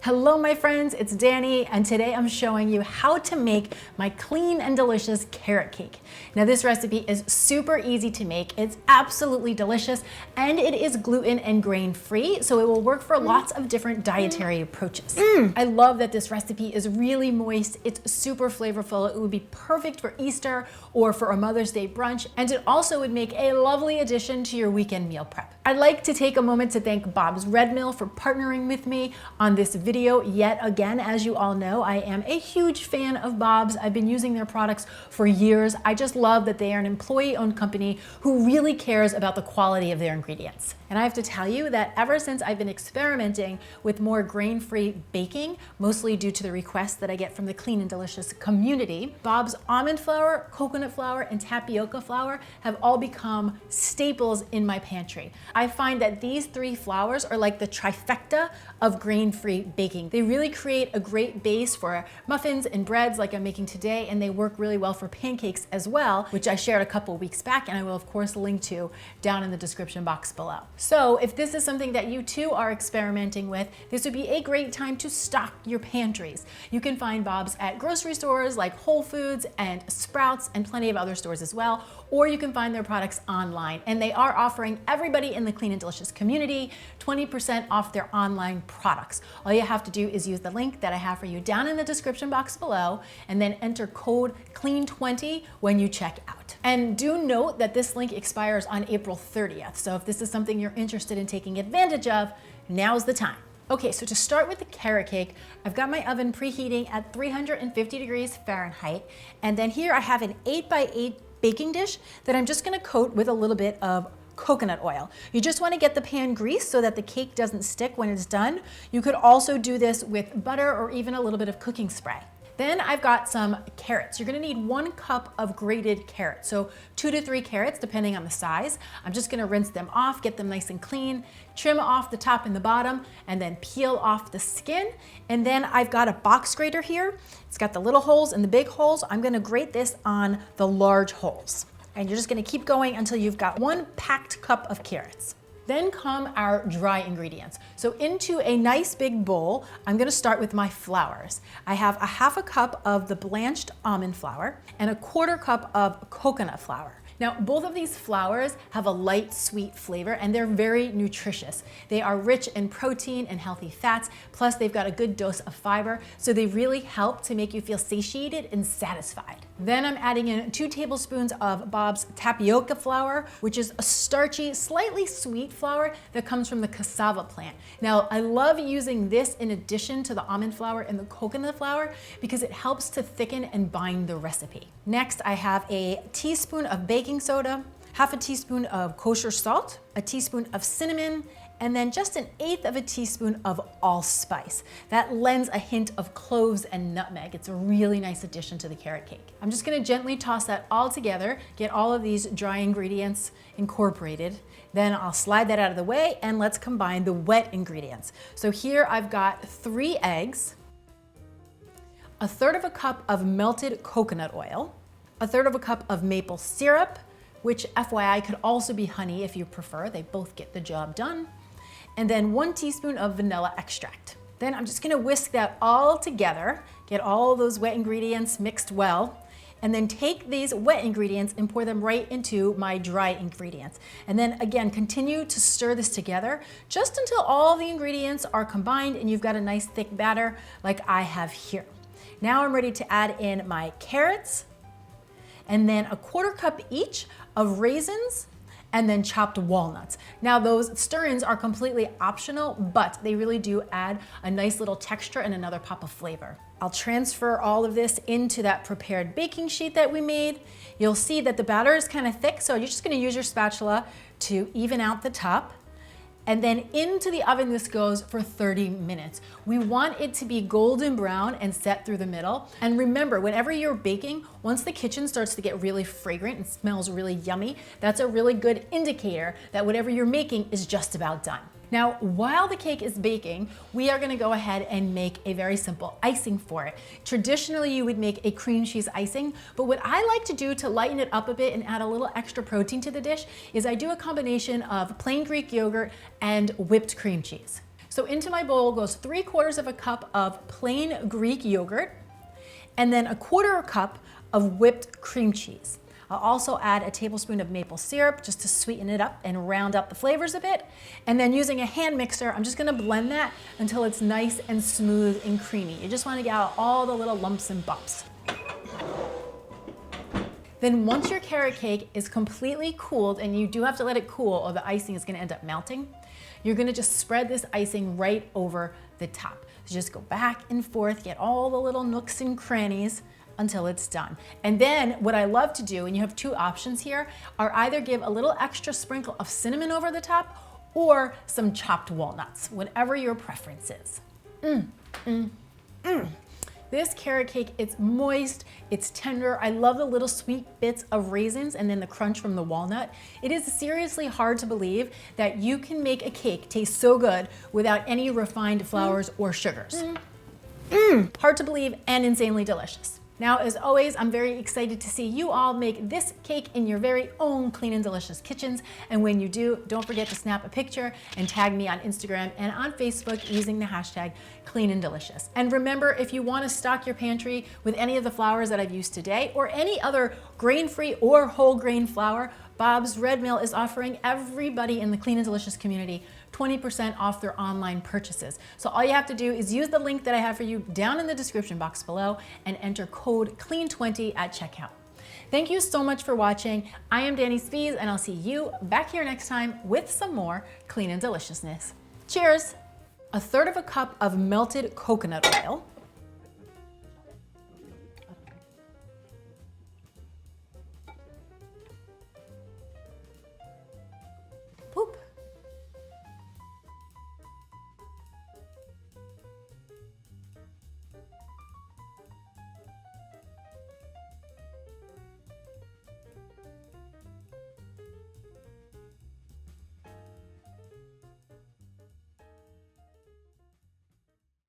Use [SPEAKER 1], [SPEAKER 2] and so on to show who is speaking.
[SPEAKER 1] Hello my friends, it's Danny, and today I'm showing you how to make my clean and delicious carrot cake. Now this recipe is super easy to make, it's absolutely delicious, and it is gluten and grain free, so it will work for lots of different dietary approaches. I love that this recipe is really moist, it's super flavorful, it would be perfect for Easter or for a Mother's Day brunch, and it also would make a lovely addition to your weekend meal prep. I'd like to take a moment to thank Bob's Red Mill for partnering with me on this video yet again. As you all know, I am a huge fan of Bob's. I've been using their products for years. I just love that they are an employee-owned company who really cares about the quality of their ingredients. And I have to tell you that ever since I've been experimenting with more grain-free baking, mostly due to the requests that I get from the clean and delicious community, Bob's almond flour, coconut flour, and tapioca flour have all become staples in my pantry. I find that these three flours are like the trifecta of grain-free baking. They really create a great base for muffins and breads like I'm making today, and they work really well for pancakes as well, which I shared a couple weeks back and I will of course link to down in the description box below. So if this is something that you too are experimenting with, this would be a great time to stock your pantries. You can find Bob's at grocery stores like Whole Foods and Sprouts and plenty of other stores as well, or you can find their products online. And they are offering everybody in the Clean and Delicious community 20% off their online products. All you have to do is use the link that I have for you down in the description box below and then enter code CLEAN20 when you check out. And do note that this link expires on April 30th. So if this is something you're interested in taking advantage of, now's the time. Okay, so to start with the carrot cake, I've got my oven preheating at 350 degrees Fahrenheit. And then here I have an 8x8 baking dish that I'm just gonna coat with a little bit of coconut oil. You just want to get the pan greased so that the cake doesn't stick when it's done. You could also do this with butter or even a little bit of cooking spray. Then I've got some carrots. You're gonna need 1 cup of grated carrots. So 2 to 3 carrots, depending on the size. I'm just gonna rinse them off, get them nice and clean, trim off the top and the bottom, and then peel off the skin. And then I've got a box grater here. It's got the little holes and the big holes. I'm gonna grate this on the large holes. And you're just gonna keep going until you've got 1 packed cup of carrots. Then come our dry ingredients. So into a nice big bowl, I'm gonna start with my flours. I have a 1/2 cup of the blanched almond flour and a 1/4 cup of coconut flour. Now, both of these flours have a light, sweet flavor, and they're very nutritious. They are rich in protein and healthy fats, plus they've got a good dose of fiber, so they really help to make you feel satiated and satisfied. Then I'm adding in 2 tablespoons of Bob's tapioca flour, which is a starchy, slightly sweet flour that comes from the cassava plant. Now, I love using this in addition to the almond flour and the coconut flour because it helps to thicken and bind the recipe. Next, I have a teaspoon of baking soda, 1/2 teaspoon of kosher salt, a teaspoon of cinnamon, and then just 1/8 of a teaspoon of allspice. That lends a hint of cloves and nutmeg. It's a really nice addition to the carrot cake. I'm just gonna gently toss that all together, get all of these dry ingredients incorporated. Then I'll slide that out of the way and let's combine the wet ingredients. So here I've got 3 eggs, 1/3 of a cup of melted coconut oil, 1/3 of a cup of maple syrup, which FYI could also be honey if you prefer. They both get the job done. And then 1 teaspoon of vanilla extract. Then I'm just gonna whisk that all together, get all those wet ingredients mixed well, and then take these wet ingredients and pour them right into my dry ingredients. And then again, continue to stir this together just until all the ingredients are combined and you've got a nice thick batter like I have here. Now I'm ready to add in my carrots, and then a 1/4 cup each of raisins, and then chopped walnuts. Now those stir-ins are completely optional, but they really do add a nice little texture and another pop of flavor. I'll transfer all of this into that prepared baking sheet that we made. You'll see that the batter is kind of thick, so you're just gonna use your spatula to even out the top. And then into the oven this goes for 30 minutes. We want it to be golden brown and set through the middle. And remember, whenever you're baking, once the kitchen starts to get really fragrant and smells really yummy, that's a really good indicator that whatever you're making is just about done. Now, while the cake is baking, we are gonna go ahead and make a very simple icing for it. Traditionally, you would make a cream cheese icing, but what I like to do to lighten it up a bit and add a little extra protein to the dish is I do a combination of plain Greek yogurt and whipped cream cheese. So into my bowl goes 3/4 of a cup of plain Greek yogurt, and then 1/4 cup of whipped cream cheese. I'll also add a tablespoon of maple syrup just to sweeten it up and round up the flavors a bit. And then using a hand mixer, I'm just gonna blend that until it's nice and smooth and creamy. You just wanna get out all the little lumps and bumps. Then once your carrot cake is completely cooled, and you do have to let it cool or the icing is gonna end up melting, you're gonna just spread this icing right over the top. So just go back and forth, get all the little nooks and crannies until it's done. And then what I love to do, and you have two options here, are either give a little extra sprinkle of cinnamon over the top or some chopped walnuts, whatever your preference is. This carrot cake, it's moist, it's tender. I love the little sweet bits of raisins and then the crunch from the walnut. It is seriously hard to believe that you can make a cake taste so good without any refined flours or sugars. Hard to believe and insanely delicious. Now, as always, I'm very excited to see you all make this cake in your very own clean and delicious kitchens. And when you do, don't forget to snap a picture and tag me on Instagram and on Facebook using the hashtag clean and delicious. And remember, if you want to stock your pantry with any of the flours that I've used today or any other grain-free or whole grain flour, Bob's Red Mill is offering everybody in the Clean and Delicious community 20% off their online purchases. So all you have to do is use the link that I have for you down in the description box below and enter code CLEAN20 at checkout. Thank you so much for watching. I am Danny Spies, and I'll see you back here next time with some more clean and deliciousness. Cheers! 1/3 cup of melted coconut oil.